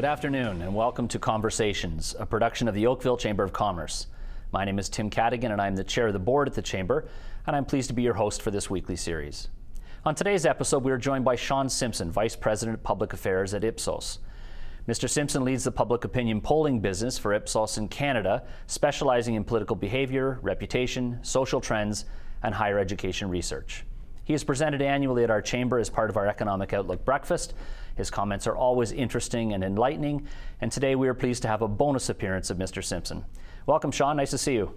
Good afternoon and welcome to Conversations, a production of the Oakville Chamber of Commerce. My name is Tim Caddigan and I'm the chair of the board at the Chamber, and I'm pleased to be your host for this weekly series. On today's episode, we are joined by Sean Simpson, Vice President of Public Affairs at Ipsos. Mr. Simpson leads the public opinion polling business for Ipsos in Canada, specializing in political behavior, reputation, social trends, and higher education research. He is presented annually at our chamber as part of our Economic Outlook breakfast. His comments are always interesting and enlightening, and today we are pleased to have a bonus appearance of Mr. Simpson. Welcome, Sean. Nice to see you.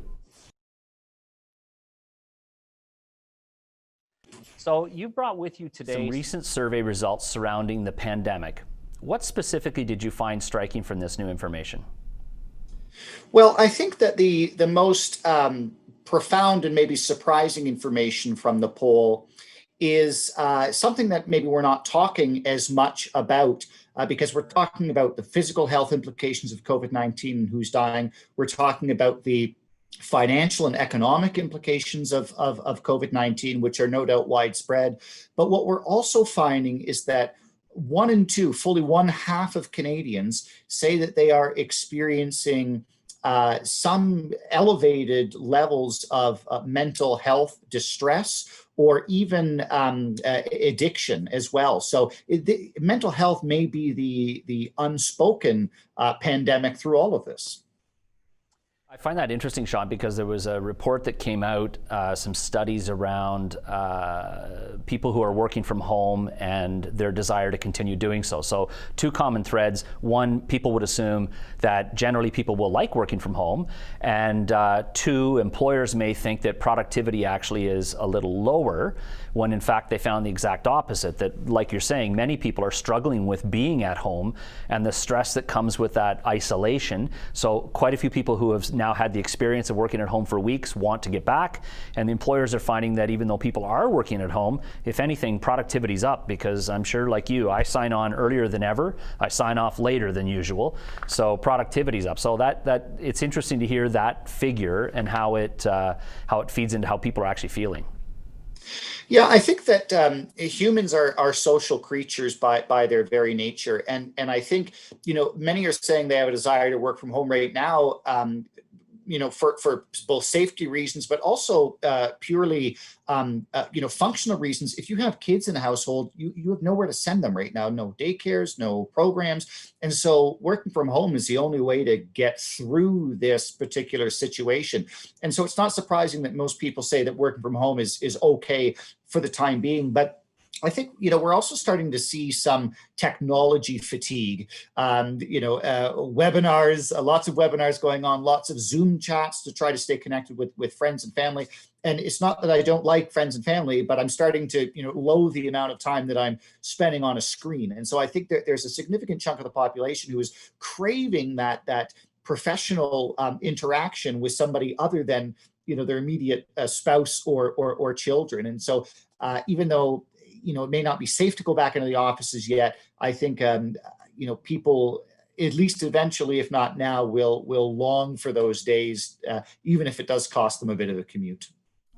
So you brought with you today some recent survey results surrounding the pandemic. What specifically did you find striking from this new information? Well, I think that the most profound and maybe surprising information from the poll is something that maybe we're not talking as much about because we're talking about the physical health implications of COVID-19 and who's dying. We're talking about the financial and economic implications of COVID-19, which are no doubt widespread. But what we're also finding is that fully one half of Canadians say that they are experiencing some elevated levels of mental health distress or even addiction as well. So mental health may be the unspoken pandemic through all of this. I find that interesting, Sean, because there was a report that came out, some studies around people who are working from home and their desire to continue doing so. So two common threads. One, people would assume that generally people will like working from home. And two, employers may think that productivity actually is a little lower when in fact they found the exact opposite, that like you're saying, many people are struggling with being at home and the stress that comes with that isolation. So quite a few people who have now had the experience of working at home for weeks want to get back, and the employers are finding that even though people are working at home, if anything, productivity's up, because I'm sure like you, I sign on earlier than ever, I sign off later than usual, so productivity's up. So that it's interesting to hear that figure and how it feeds into how people are actually feeling. Yeah, I think that humans are social creatures by their very nature, and I think many are saying they have a desire to work from home right now. For both safety reasons, but also purely, functional reasons. If you have kids in a household, you have nowhere to send them right now, no daycares, no programs. And so working from home is the only way to get through this particular situation. And so it's not surprising that most people say that working from home is okay for the time being. But I think, we're also starting to see some technology fatigue, webinars, lots of webinars going on, lots of Zoom chats to try to stay connected with friends and family. And it's not that I don't like friends and family, but I'm starting to, loathe the amount of time that I'm spending on a screen. And so I think that there's a significant chunk of the population who is craving that professional interaction with somebody other than, their immediate spouse or children. And so even though it may not be safe to go back into the offices yet, I think, people, at least eventually, if not now, will long for those days, even if it does cost them a bit of a commute.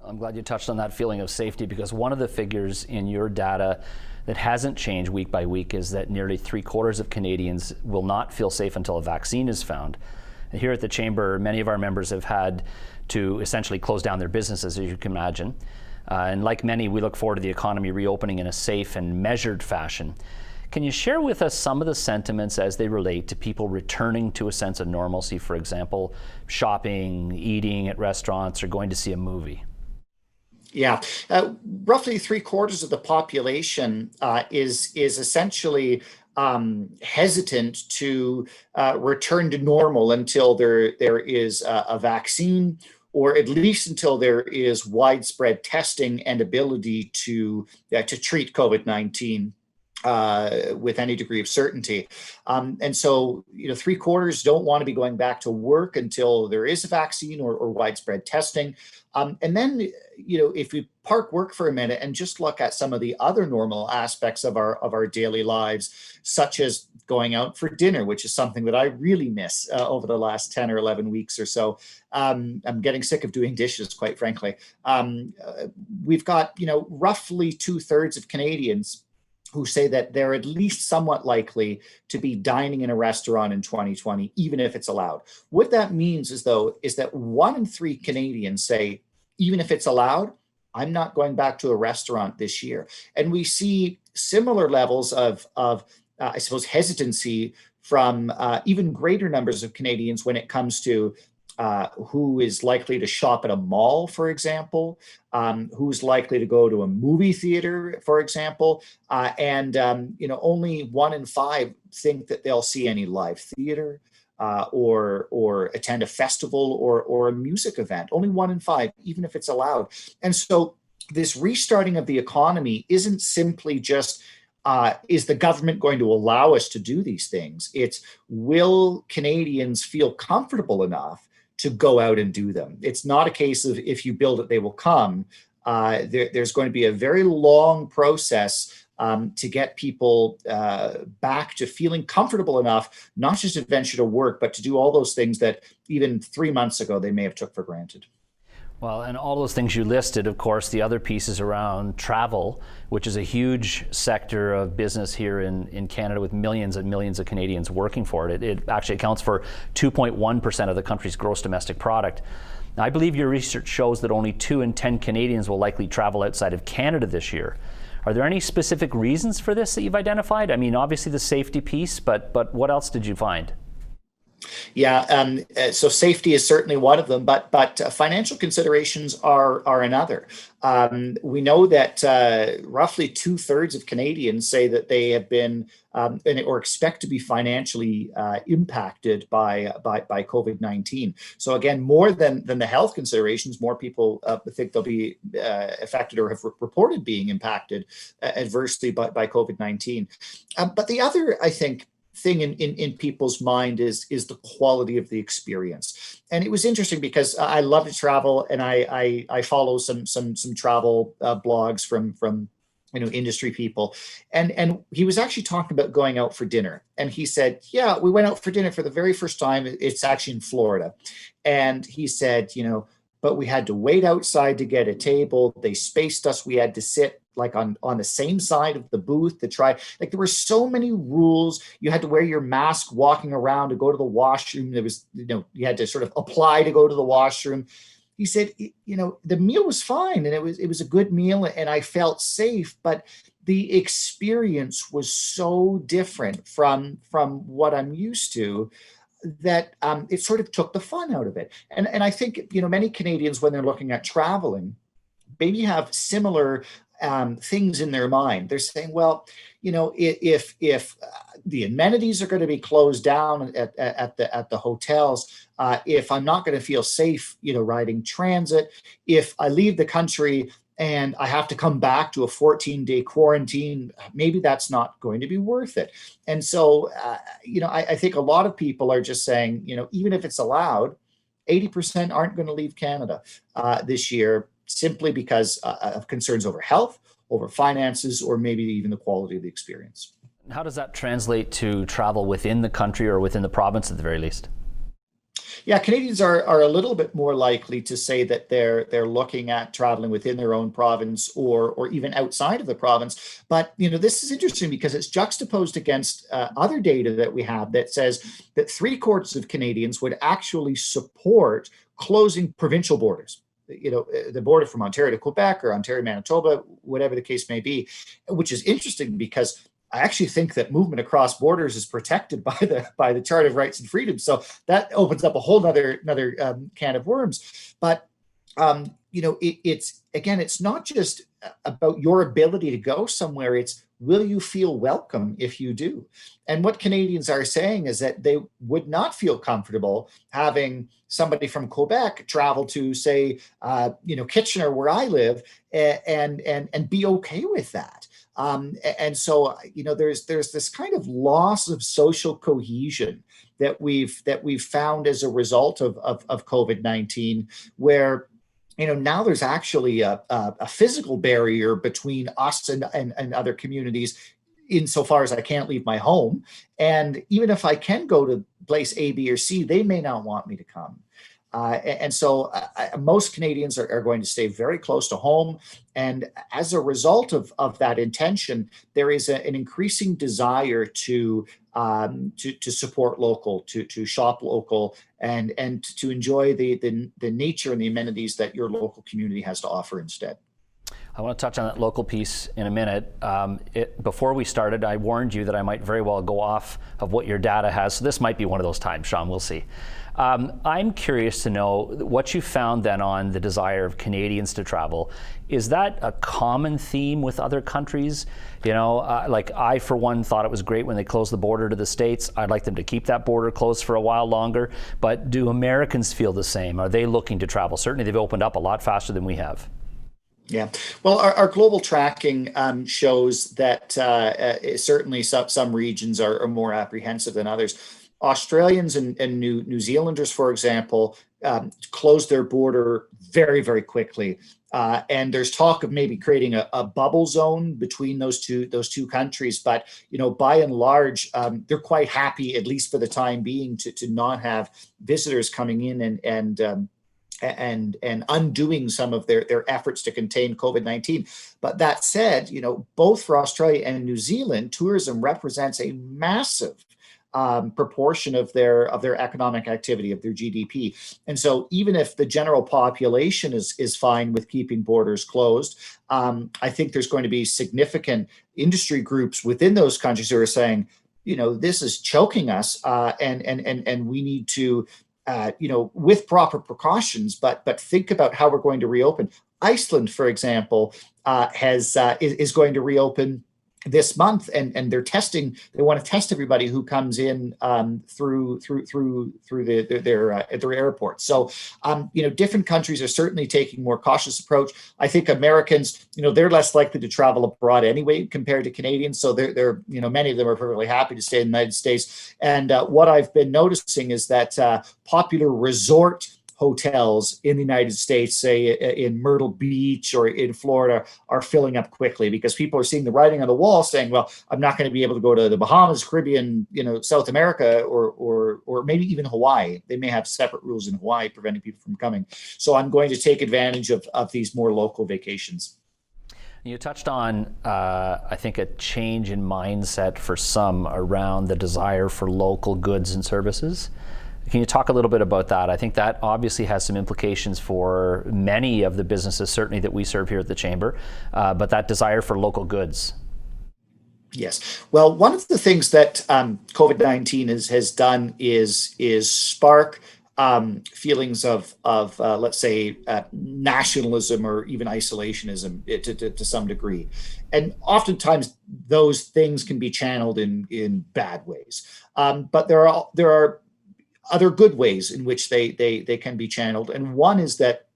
I'm glad you touched on that feeling of safety, because one of the figures in your data that hasn't changed week by week is that nearly 3/4 of Canadians will not feel safe until a vaccine is found. And here at the Chamber, many of our members have had to essentially close down their businesses, as you can imagine. And like many, we look forward to the economy reopening in a safe and measured fashion. Can you share with us some of the sentiments as they relate to people returning to a sense of normalcy, for example, shopping, eating at restaurants, or going to see a movie? Yeah, roughly 3/4 of the population is essentially hesitant to return to normal until there is a vaccine, or at least until there is widespread testing and ability to treat COVID-19 with any degree of certainty. And so, 3/4 don't want to be going back to work until there is a vaccine or widespread testing. And then, if we park work for a minute and just look at some of the other normal aspects of our daily lives, such as going out for dinner, which is something that I really miss over the last 10 or 11 weeks or so. I'm getting sick of doing dishes, quite frankly. We've got, roughly 2/3 of Canadians who say that they're at least somewhat likely to be dining in a restaurant in 2020, even if it's allowed. What that means is that 1 in 3 Canadians say, even if it's allowed, I'm not going back to a restaurant this year. And we see similar levels of I suppose, hesitancy from even greater numbers of Canadians when it comes to who is likely to shop at a mall, for example, who's likely to go to a movie theater, for example, and only 1 in 5 think that they'll see any live theater or attend a festival or a music event. Only 1 in 5, even if it's allowed. And so this restarting of the economy isn't simply just is the government going to allow us to do these things? It's, will Canadians feel comfortable enough to go out and do them? It's not a case of if you build it, they will come. There's going to be a very long process to get people back to feeling comfortable enough, not just to venture to work, but to do all those things that even 3 months ago they may have took for granted. Well, and all those things you listed, of course, the other pieces around travel, which is a huge sector of business here in Canada with millions and millions of Canadians working for it. It actually accounts for 2.1% of the country's gross domestic product. Now, I believe your research shows that only 2 in 10 Canadians will likely travel outside of Canada this year. Are there any specific reasons for this that you've identified? I mean, obviously the safety piece, but what else did you find? Yeah, so safety is certainly one of them, but financial considerations are another. We know that roughly 2/3 of Canadians say that they have been or expect to be financially impacted by COVID-19. So again, more than the health considerations, more people think they'll be affected or have reported being impacted adversely by COVID-19. But the other, I think, thing in people's mind is the quality of the experience. And it was interesting because I love to travel, and I follow some travel blogs from industry people, and he was actually talking about going out for dinner, and he said, yeah, we went out for dinner for the very first time. It's actually in Florida, and he said, but we had to wait outside to get a table. They spaced us. We had to sit like on the same side of the booth to try. Like, there were so many rules. You had to wear your mask walking around to go to the washroom. There was, you had to sort of apply to go to the washroom. He said, the meal was fine, and it was a good meal, and I felt safe, but the experience was so different from what I'm used to, that it sort of took the fun out of it. And I think, many Canadians, when they're looking at traveling, maybe have similar things in their mind. They're saying, well, if the amenities are going to be closed down at the hotels, if I'm not going to feel safe, riding transit, if I leave the country and I have to come back to a 14-day quarantine, maybe that's not going to be worth it. And so, I think a lot of people are just saying, even if it's allowed, 80% aren't going to leave Canada this year, simply because of concerns over health, over finances, or maybe even the quality of the experience. How does that translate to travel within the country or within the province at the very least? Yeah, Canadians are a little bit more likely to say that they're looking at traveling within their own province or even outside of the province. But this is interesting because it's juxtaposed against other data that we have that says that 3/4 of Canadians would actually support closing provincial borders. The border from Ontario to Quebec or Ontario, Manitoba, whatever the case may be, which is interesting because I actually think that movement across borders is protected by the Charter of Rights and Freedoms. So that opens up a whole another can of worms. But it's not just about your ability to go somewhere. It's, will you feel welcome if you do? And what Canadians are saying is that they would not feel comfortable having somebody from Quebec travel to, say, Kitchener, where I live, and be okay with that. And so, there's this kind of loss of social cohesion that we've found as a result of COVID-19, where now there's actually a physical barrier between us and other communities, insofar as I can't leave my home. And even if I can go to place A, B, or C, they may not want me to come. And so most Canadians are going to stay very close to home. And as a result of that intention, there is an increasing desire to support local, to shop local, and to enjoy the nature and the amenities that your local community has to offer instead. I want to touch on that local piece in a minute. Before we started, I warned you that I might very well go off of what your data has. So this might be one of those times, Sean, we'll see. I'm curious to know what you found then on the desire of Canadians to travel. Is that a common theme with other countries? You know, like I, for one, thought it was great when they closed the border to the States. I'd like them to keep that border closed for a while longer. But do Americans feel the same? Are they looking to travel? Certainly they've opened up a lot faster than we have. Yeah, well, our global tracking shows that certainly some regions are more apprehensive than others. Australians and New Zealanders, for example, closed their border very, very quickly. And there's talk of maybe creating a bubble zone between those two countries. But, you know, by and large, they're quite happy, at least for the time being, to not have visitors coming in and undoing some of their efforts to contain COVID-19. But that said, you know, both for Australia and New Zealand, tourism represents a massive proportion of their economic activity, of their GDP. And so even if the general population is fine with keeping borders closed, I think there's going to be significant industry groups within those countries who are saying, you know, this is choking us, and we need to you know, with proper precautions, but think about how we're going to reopen. Iceland, for example, is going to reopen this month, and they're testing. They want to test everybody who comes in through their airports. So, you know, different countries are certainly taking more cautious approach. I think Americans, you know, they're less likely to travel abroad anyway compared to Canadians. So they're you know, many of them are perfectly happy to stay in the United States. And what I've been noticing is that popular resort hotels in the United States, say in Myrtle Beach or in Florida, are filling up quickly because people are seeing the writing on the wall saying, well, I'm not going to be able to go to the Bahamas, Caribbean, you know, South America, or maybe even Hawaii. They may have separate rules in Hawaii preventing people from coming. So I'm going to take advantage of these more local vacations. You touched on, I think, a change in mindset for some around the desire for local goods and services. Can you talk a little bit about that? I think that obviously has some implications for many of the businesses, certainly that we serve here at the Chamber, but that desire for local goods. Yes. Well, one of the things that COVID-19 has done is spark feelings of let's say, nationalism or even isolationism to some degree. And oftentimes those things can be channeled in bad ways. But there are other good ways in which they can be channeled. And one is that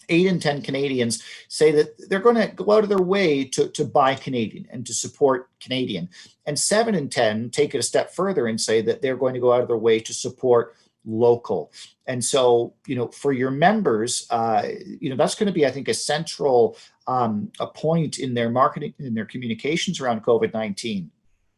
8 in 10 Canadians say that they're going to go out of their way to buy Canadian and to support Canadian. And 7 in 10 take it a step further and say that they're going to go out of their way to support local. And so, you know, for your members, you know, that's going to be, I think, a central a point in their marketing, in their communications around COVID-19.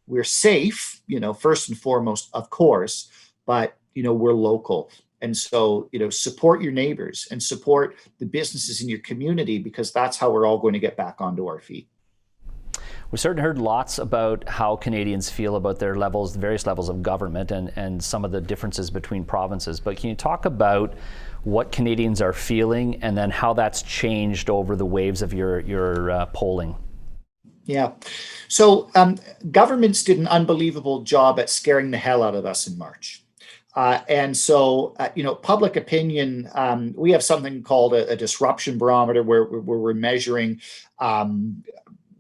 We're safe, you know, first and foremost, of course, but you know, we're local. And so, you know, support your neighbors and support the businesses in your community, because that's how we're all going to get back onto our feet. We've certainly heard lots about how Canadians feel about their levels, various levels of government, and some of the differences between provinces. But can you talk about what Canadians are feeling and then how that's changed over the waves of your polling? Yeah. So governments did an unbelievable job at scaring the hell out of us in March. And so, you know, public opinion, we have something called a disruption barometer where we're measuring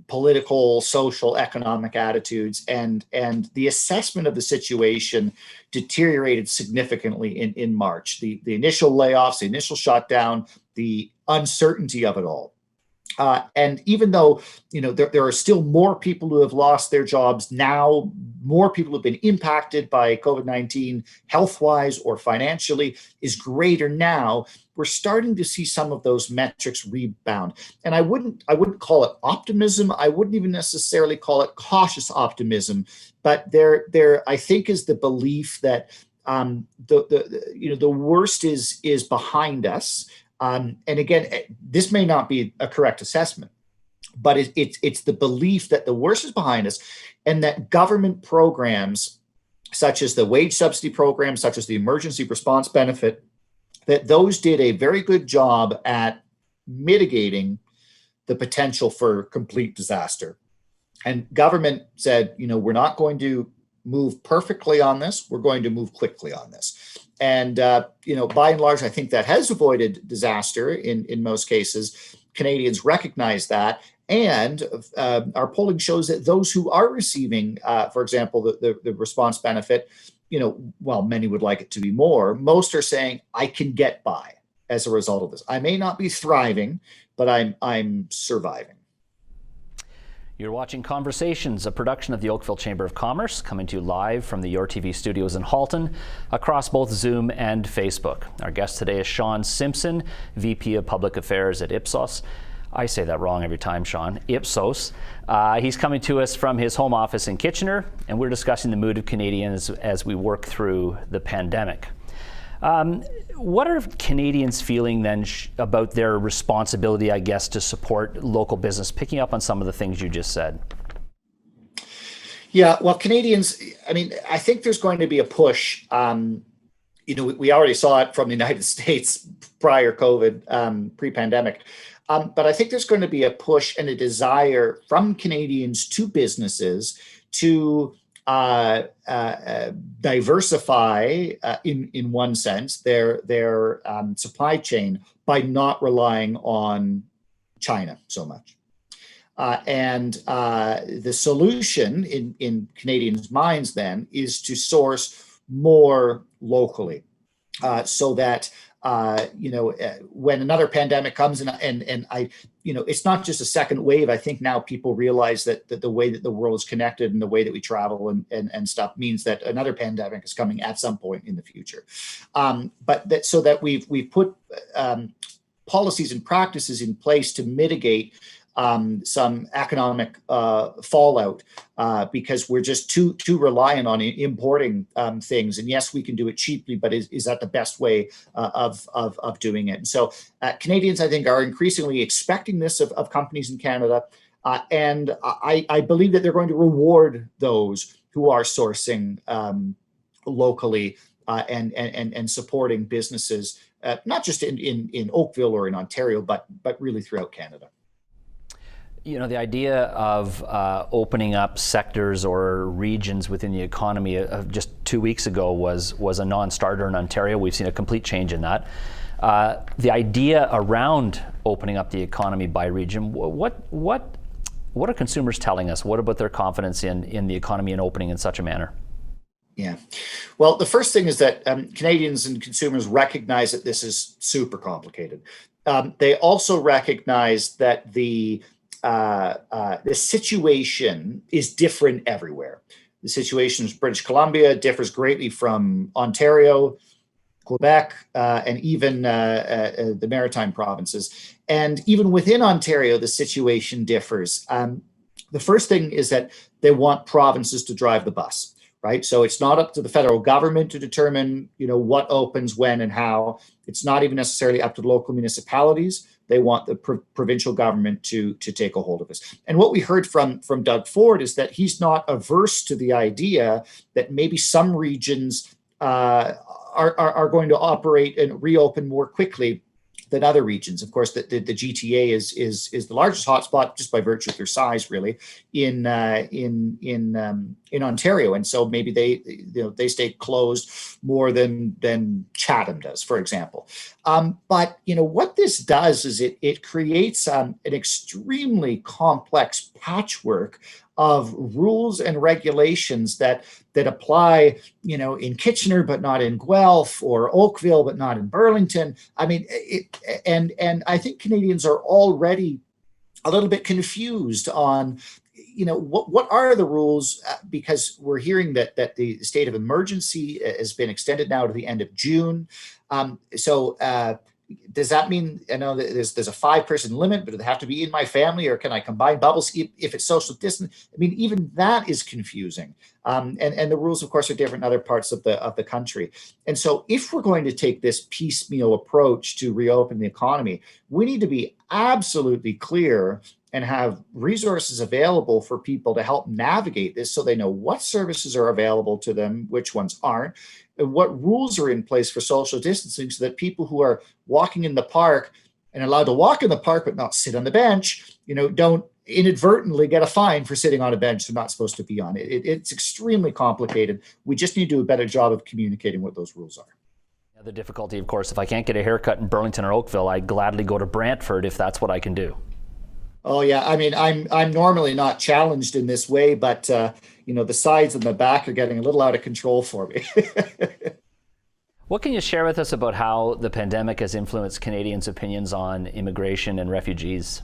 political, social, economic attitudes, and the assessment of the situation deteriorated significantly in March. The initial layoffs, the initial shutdown, the uncertainty of it all. And even though, you know, there are still more people who have lost their jobs now, more people who have been impacted by COVID-19 health-wise or financially is greater now, we're starting to see some of those metrics rebound. And I wouldn't call it optimism. I wouldn't even necessarily call it cautious optimism. But there I think is the belief that the worst is behind us. And again, this may not be a correct assessment, but it's the belief that the worst is behind us, and that government programs such as the wage subsidy program, such as the emergency response benefit, that those did a very good job at mitigating the potential for complete disaster. And government said, we're not going to move perfectly on this. We're going to move quickly on this. And, by and large, I think that has avoided disaster in most cases. Canadians recognize that. And our polling shows that those who are receiving, for example, the response benefit, while many would like it to be more, most are saying, I can get by as a result of this. I may not be thriving, but I'm surviving. You're watching Conversations, a production of the Oakville Chamber of Commerce, coming to you live from the Your TV studios in Halton, across both Zoom and Facebook. Our guest today is Sean Simpson, VP of Public Affairs at Ipsos. I say that wrong every time, Sean. Ipsos. He's coming to us from his home office in Kitchener, and we're discussing the mood of Canadians as we work through the pandemic. What are Canadians feeling then about their responsibility, I guess, to support local business, picking up on some of the things you just said? Yeah, well, Canadians, I think there's going to be a push. We already saw it from the United States prior COVID, pre-pandemic. But I think there's going to be a push and a desire from Canadians to businesses to diversify, in one sense, their supply chain by not relying on China so much. And the solution in Canadians' minds then is to source more locally, so that when another pandemic comes and I, it's not just a second wave. I think now people realize that the way that the world is connected and the way that we travel and stuff means that another pandemic is coming at some point in the future. So that we've put policies and practices in place to mitigate some economic fallout, because we're just too reliant on importing things. And yes, we can do it cheaply, but is that the best way of doing it? And so Canadians, I think, are increasingly expecting this of companies in Canada. And I believe that they're going to reward those who are sourcing locally and supporting businesses, not just in Oakville or in Ontario, but really throughout Canada. The idea of opening up sectors or regions within the economy just 2 weeks ago was a non-starter in Ontario. We've seen a complete change in that. The idea around opening up the economy by region, what are consumers telling us? What about their confidence in the economy and opening in such a manner? Yeah. Well, the first thing is that Canadians and consumers recognize that this is super complicated. They also recognize that the situation is different everywhere. The situation in British Columbia differs greatly from Ontario, Quebec, and even the Maritime provinces. And even within Ontario, the situation differs. The first thing is that they want provinces to drive the bus, right? So it's not up to the federal government to determine, what opens when and how. It's not even necessarily up to the local municipalities. They want the provincial government to take a hold of this. And what we heard from Doug Ford is that he's not averse to the idea that maybe some regions are going to operate and reopen more quickly than other regions. Of course, the GTA is the largest hotspot just by virtue of their size, really, in Ontario, and so maybe they stay closed more than Chatham does, for example. But what this does is it creates an extremely complex patchwork of rules and regulations that apply, in Kitchener, but not in Guelph, or Oakville, but not in Burlington. And I think Canadians are already a little bit confused on, what are the rules, because we're hearing that the state of emergency has been extended now to the end of June. So does that mean, I know that there's a 5-person limit, but do they have to be in my family, or can I combine bubbles if it's social distance? I mean, even that is confusing. And the rules, of course, are different in other parts of the country. And so if we're going to take this piecemeal approach to reopen the economy, we need to be absolutely clear and have resources available for people to help navigate this, so they know what services are available to them, which ones aren't, and what rules are in place for social distancing, so that people who are walking in the park and allowed to walk in the park but not sit on the bench, don't inadvertently get a fine for sitting on a bench they're not supposed to be on. It's extremely complicated. We just need to do a better job of communicating what those rules are. The difficulty, of course, if I can't get a haircut in Burlington or Oakville, I'd gladly go to Brantford if that's what I can do. Oh yeah, I mean, I'm normally not challenged in this way, but the sides and the back are getting a little out of control for me. What can you share with us about how the pandemic has influenced Canadians' opinions on immigration and refugees?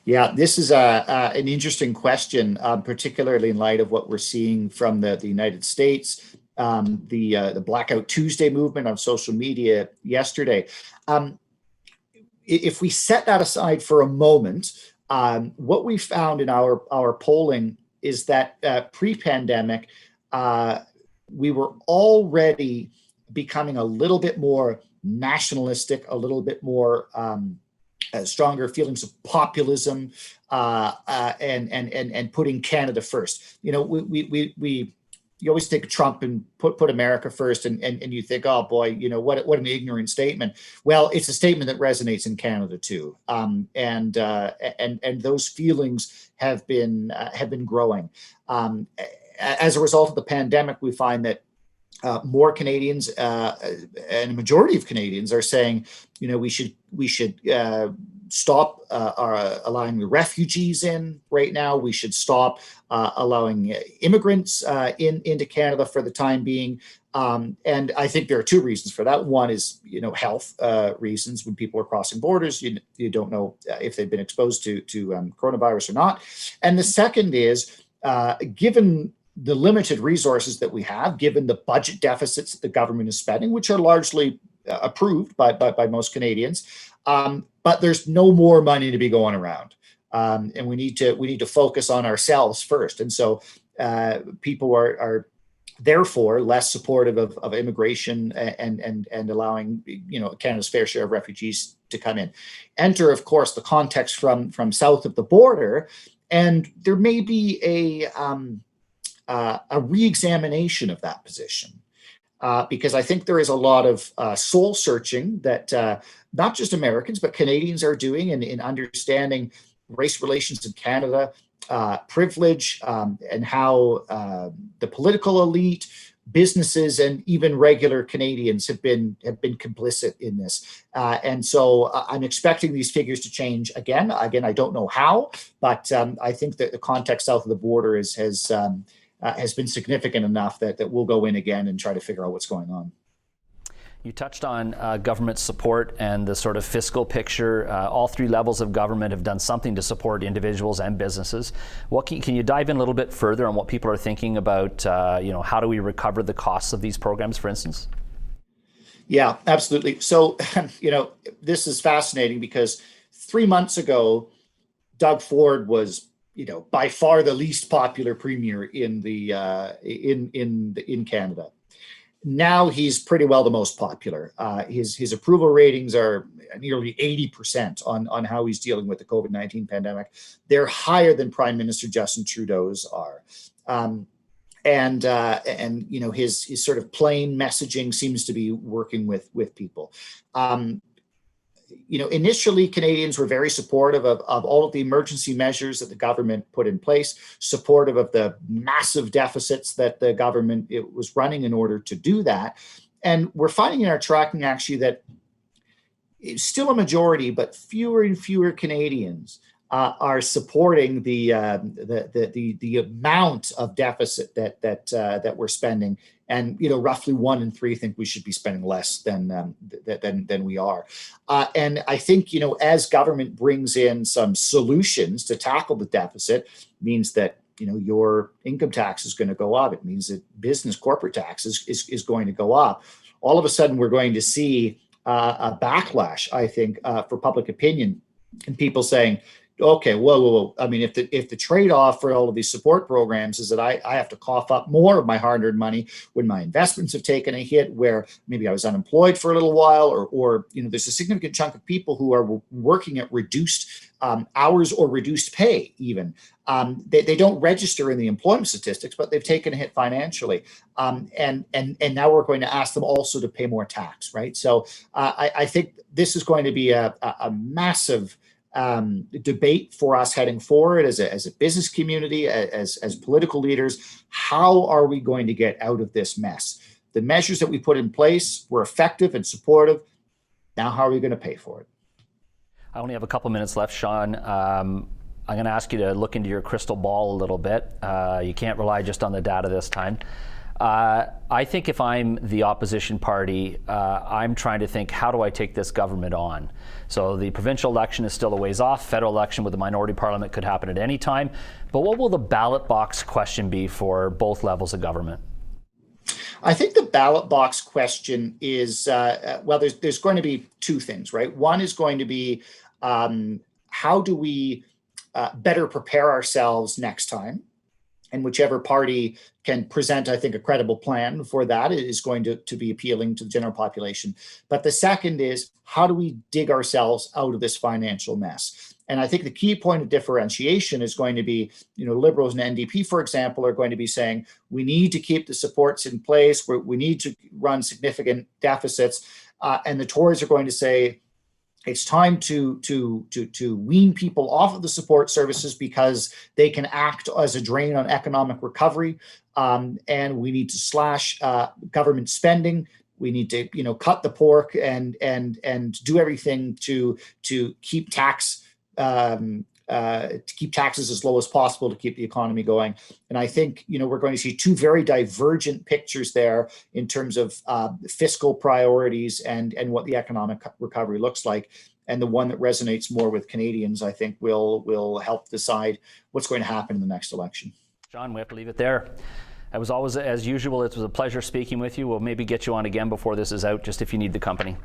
Yeah, this is an interesting question, particularly in light of what we're seeing from the United States, the Blackout Tuesday movement on social media yesterday. If we set that aside for a moment, what we found in our polling is that pre-pandemic, we were already becoming a little bit more nationalistic, a little bit more stronger feelings of populism, and putting Canada first. You always think of Trump and put America first, and you think, oh boy, what an ignorant statement. Well, it's a statement that resonates in Canada too, and those feelings have been growing. As a result of the pandemic, we find that more Canadians and a majority of Canadians are saying, we should stop allowing the refugees in right now. We should stop allowing immigrants into Canada for the time being. And I think there are two reasons for that. One is, health reasons. When people are crossing borders, you don't know if they've been exposed to coronavirus or not. And the second is, given the limited resources that we have, given the budget deficits that the government is spending, which are largely approved by most Canadians, but there's no more money to be going around, and we need to focus on ourselves first. And so people are therefore less supportive of immigration and allowing Canada's fair share of refugees to come in. Enter, of course, the context from south of the border, and there may be a re-examination of that position, because I think there is a lot of soul searching that not just Americans, but Canadians are doing in understanding race relations in Canada, privilege, and how the political elite, businesses, and even regular Canadians have been complicit in this. And so I'm expecting these figures to change again. I don't know how, but I think that the context south of the border has been significant enough that we'll go in again and try to figure out what's going on. You touched on government support and the sort of fiscal picture. All three levels of government have done something to support individuals and businesses. What can you dive in a little bit further on what people are thinking about? How do we recover the costs of these programs, for instance? Yeah, absolutely. So, this is fascinating because 3 months ago, Doug Ford was, by far the least popular premier in Canada. Now he's pretty well the most popular. His approval ratings are nearly 80% on how he's dealing with the COVID-19 pandemic. They're higher than Prime Minister Justin Trudeau's are. And his sort of plain messaging seems to be working with people. Initially, Canadians were very supportive of all of the emergency measures that the government put in place, supportive of the massive deficits that the government was running in order to do that. And we're finding in our tracking actually that it's still a majority, but fewer and fewer Canadians are supporting the amount of deficit that we're spending. And roughly 1 in 3 think we should be spending less than we are. And I think as government brings in some solutions to tackle the deficit, means that your income tax is going to go up. It means that business corporate tax is going to go up. All of a sudden, we're going to see a backlash, I think, for public opinion, and people saying, okay, whoa. I mean, if the trade-off for all of these support programs is that I have to cough up more of my hard-earned money when my investments have taken a hit, where maybe I was unemployed for a little while, or there's a significant chunk of people who are working at reduced hours or reduced pay even. They don't register in the employment statistics, but they've taken a hit financially. And now we're going to ask them also to pay more tax, right? So I think this is going to be a massive debate for us heading forward as a business community, as political leaders. How are we going to get out of this mess? The measures that we put in place were effective and supportive. Now, how are we going to pay for it? I only have a couple minutes left, Sean. I'm going to ask you to look into your crystal ball a little bit. You can't rely just on the data this time. I think if I'm the opposition party, I'm trying to think, how do I take this government on? So the provincial election is still a ways off. Federal election with a minority parliament could happen at any time. But what will the ballot box question be for both levels of government? I think the ballot box question is, there's going to be two things, right? One is going to be, how do we better prepare ourselves next time? And whichever party can present, I think, a credible plan for that is going to be appealing to the general population. But the second is, how do we dig ourselves out of this financial mess? And I think the key point of differentiation is going to be, Liberals and NDP, for example, are going to be saying, we need to keep the supports in place, we need to run significant deficits. And the Tories are going to say, it's time to wean people off of the support services because they can act as a drain on economic recovery, and we need to slash government spending. We need to cut the pork and do everything to keep taxes as low as possible to keep the economy going. And I think we're going to see two very divergent pictures there in terms of fiscal priorities and what the economic recovery looks like. And the one that resonates more with Canadians, I think, will help decide what's going to happen in the next election. John, we have to leave it there. It was always, as usual, it was a pleasure speaking with you. We'll maybe get you on again before this is out, just if you need the company.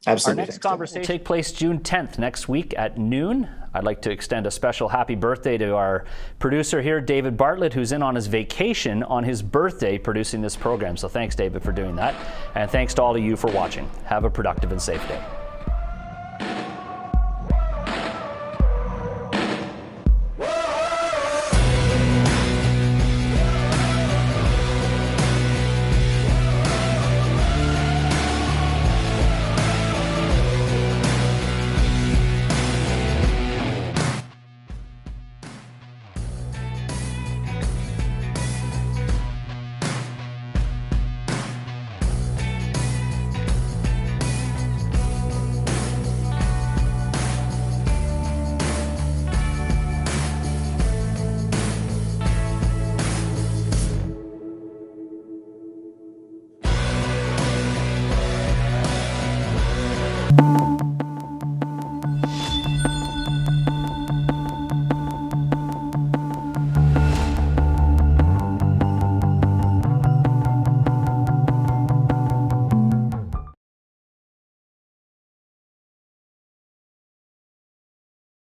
Absolutely. Our next conversation will take place June 10th, next week at noon. I'd like to extend a special happy birthday to our producer here, David Bartlett, who's in on his vacation on his birthday producing this program. So thanks, David, for doing that. And thanks to all of you for watching. Have a productive and safe day.